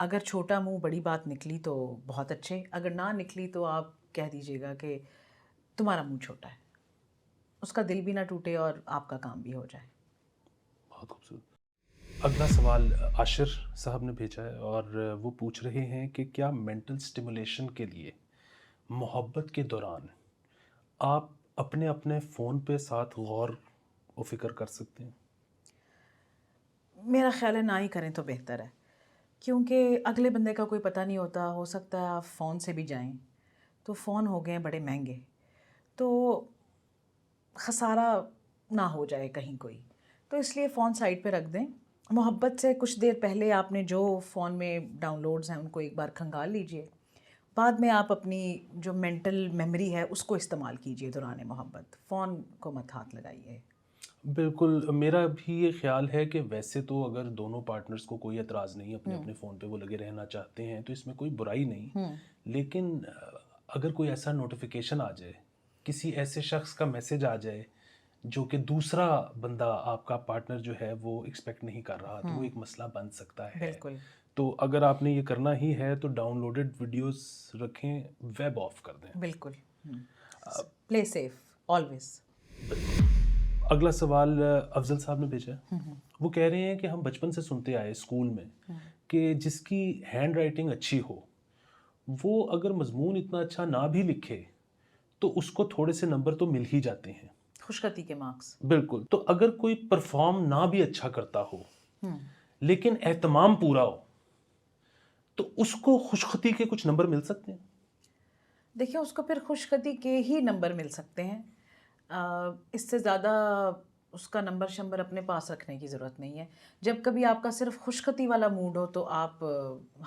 اگر چھوٹا منہ بڑی بات نکلی تو بہت اچھے، اگر نہ نکلی تو آپ کہہ دیجیے گا کہ تمہارا منہ چھوٹا ہے، اس کا دل بھی نہ ٹوٹے اور آپ کا کام بھی ہو جائے۔ بہت خوبصورت۔ اگلا سوال عاشر صاحب نے بھیجا ہے اور وہ پوچھ رہے ہیں کہ کیا مینٹل سٹیمولیشن کے لیے محبت کے دوران آپ اپنے اپنے فون پہ ساتھ غور و فکر کر سکتے ہیں؟ میرا خیال ہے نہ ہی کریں تو بہتر ہے، کیونکہ اگلے بندے کا کوئی پتہ نہیں ہوتا، ہو سکتا ہے آپ فون سے بھی جائیں، تو فون ہو گئے بڑے مہنگے، تو خسارہ نہ ہو جائے کہیں کوئی، تو اس لیے فون سائڈ پہ رکھ دیں۔ محبت سے کچھ دیر پہلے آپ نے جو فون میں ڈاؤن لوڈز ہیں ان کو ایک بار کھنگال لیجئے، بعد میں آپ اپنی جو مینٹل میموری ہے اس کو استعمال کیجئے دوران محبت، فون کو مت ہاتھ لگائیے۔ بالکل، میرا بھی یہ خیال ہے کہ ویسے تو اگر دونوں پارٹنرز کو کوئی اعتراض نہیں، اپنے اپنے فون پہ وہ لگے رہنا چاہتے ہیں تو اس میں کوئی برائی نہیں، لیکن اگر کوئی ایسا نوٹیفیکیشن آ جائے، کسی ایسے شخص کا میسج آ جائے جو کہ دوسرا بندہ آپ کا پارٹنر جو ہے وہ ایکسپیکٹ نہیں کر رہا، تو وہ ایک مسئلہ بن سکتا ہے۔ بالکل تو اگر آپ نے یہ کرنا ہی ہے تو ڈاؤن لوڈڈ ویڈیوز رکھیں، ویب آف کر دیں۔ بالکل، پلے سیف آلویز۔ اگلا سوال افضل صاحب نے بھیجا ہے، وہ کہہ رہے ہیں کہ ہم بچپن سے سنتے آئے اسکول میں کہ جس کی ہینڈ رائٹنگ اچھی ہو وہ اگر مضمون اتنا اچھا نہ بھی لکھے تو اس کو تھوڑے سے نمبر تو مل ہی جاتے ہیں، خوشخطی کے مارکس۔ بالکل۔ تو اگر کوئی پرفارم نہ بھی اچھا کرتا ہو لیکن اہتمام پورا ہو تو اس کو خوشخطی کے کچھ نمبر مل سکتے ہیں؟ دیکھیں اس کو پھر خوشخطی کے ہی نمبر مل سکتے ہیں، اس سے زیادہ اس کا نمبر شمبر اپنے پاس رکھنے کی ضرورت نہیں ہے۔ جب کبھی آپ کا صرف خوشخطی والا موڈ ہو تو آپ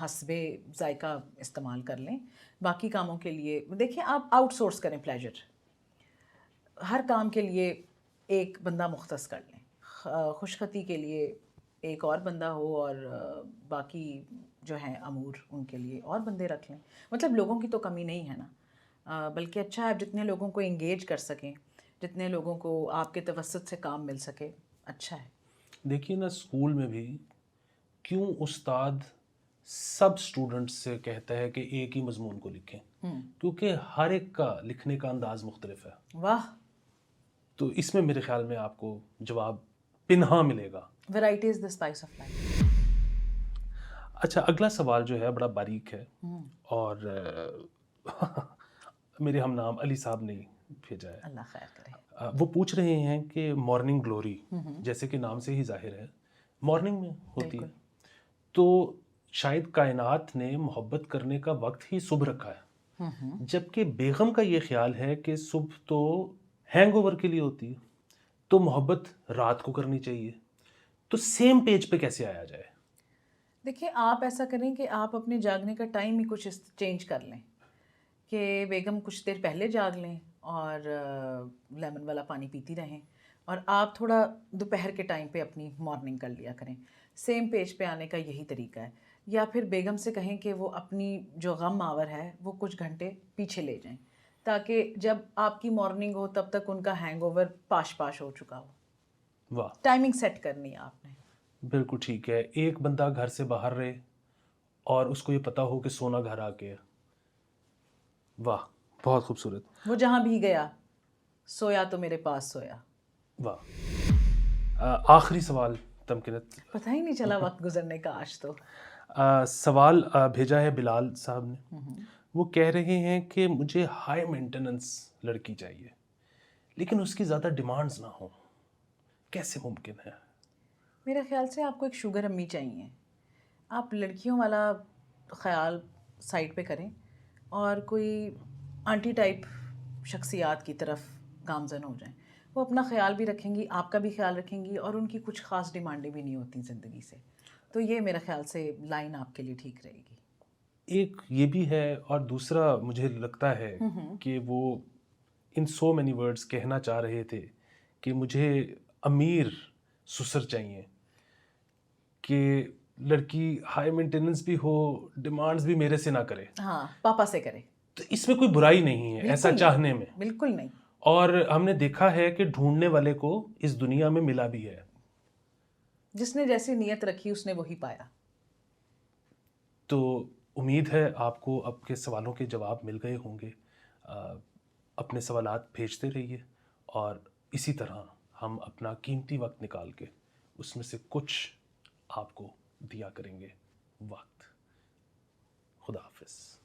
حسب ذائقہ استعمال کر لیں، باقی کاموں کے لیے دیکھیں آپ آؤٹ سورس کریں پلیجر، ہر کام کے لیے ایک بندہ مختص کر لیں، خوشخطی کے لیے ایک اور بندہ ہو اور باقی جو ہیں امور ان کے لیے اور بندے رکھ لیں، مطلب لوگوں کی تو کمی نہیں ہے نا، بلکہ اچھا ہے جتنے لوگوں کو انگیج کر سکیں، جتنے لوگوں کو آپ کے توسط سے کام مل سکے اچھا ہے۔ دیکھیے نا، اسکول میں بھی کیوں استاد سب اسٹوڈنٹس سے کہتا ہے کہ ایک ہی مضمون کو لکھیں، کیونکہ ہر ایک کا لکھنے کا انداز مختلف ہے۔ واہ، تو اس میں میرے خیال میں آپ کو جواب پنہا ملے گا۔ Variety is the spice of life. اچھا، اگلا سوال جو ہے بڑا باریک ہے اور میرے ہم نام علی صاحب نے بھیجا ہے۔ اللہ خیر کرے۔ وہ پوچھ رہے ہیں کہ مارننگ گلوری جیسے کہ نام سے ہی ظاہر ہے مارننگ میں ہوتی ہے، تو شاید کائنات نے محبت کرنے کا وقت ہی صبح رکھا ہے، جبکہ بیگم کا یہ خیال ہے کہ صبح تو ہینگ اوور کے لیے ہوتی ہے، تو محبت رات کو کرنی چاہیے، تو سیم پیج پہ کیسے آیا جائے؟ دیکھیں آپ ایسا کریں کہ آپ اپنے جاگنے کا ٹائم ہی کچھ چینج کر لیں، کہ بیگم کچھ دیر پہلے جاگ لیں اور لیمن والا پانی پیتی رہیں، اور آپ تھوڑا دوپہر کے ٹائم پہ اپنی مارننگ کر لیا کریں، سیم پیج پہ آنے کا یہی طریقہ ہے۔ یا پھر بیگم سے کہیں کہ وہ اپنی جو غم آور ہے وہ کچھ گھنٹے پیچھے لے جائیں، تاکہ جب آپ کی مارننگ ہو تب تک ان کا ہینگ اوور پاش پاش ہو چکا ہو۔ واہ، ٹائمنگ سیٹ کرنی ہے آپ نے۔ بالکل ٹھیک ہے۔ ایک بندہ گھر سے باہر رہے اور اس کو یہ پتا ہو کہ سونا گھر آ کے ہے۔ واہ، بہت خوبصورت۔ وہ جہاں بھی گیا سویا تو میرے پاس سویا۔ واہ، آخری سوال تمکنت، پتہ ہی نہیں چلا وقت گزرنے کا آج تو۔ سوال بھیجا ہے بلال صاحب نے، وہ کہہ رہے ہیں کہ مجھے ہائی مینٹیننس لڑکی چاہیے لیکن اس کی زیادہ ڈیمانڈز نہ ہوں، کیسے ممکن ہے؟ میرے خیال سے آپ کو ایک شوگر امی چاہیے، آپ لڑکیوں والا خیال سائڈ پہ کریں اور کوئی آنٹی ٹائپ شخصیات کی طرف گامزن ہو جائیں، وہ اپنا خیال بھی رکھیں گی، آپ کا بھی خیال رکھیں گی، اور ان کی کچھ خاص ڈیمانڈیں بھی نہیں ہوتی زندگی سے، تو یہ میرے خیال سے لائن آپ کے لیے ٹھیک رہے گی۔ ایک یہ بھی ہے، اور دوسرا مجھے لگتا ہے کہ وہ ان سو مینی ورڈز کہنا چاہ رہے تھے کہ مجھے امیر سسر چاہیے، کہ لڑکی ہائی مینٹیننس بھی ہو، ڈیمانڈز بھی میرے سے نہ کرے، ہاں، پاپا سے کرے۔ تو اس میں کوئی برائی نہیں ہے ایسا چاہنے میں، بالکل نہیں۔ اور ہم نے دیکھا ہے کہ ڈھونڈنے والے کو اس دنیا میں ملا بھی ہے۔ جس نے جیسی نیت رکھی اس نے وہی پایا۔ تو امید ہے آپ کو اب کے سوالوں کے جواب مل گئے ہوں گے. اپنے سوالات بھیجتے رہیے اور اسی طرح ہم اپنا قیمتی وقت نکال کے اس میں سے کچھ آپ کو دیا کریں گے وقت. خدا حافظ.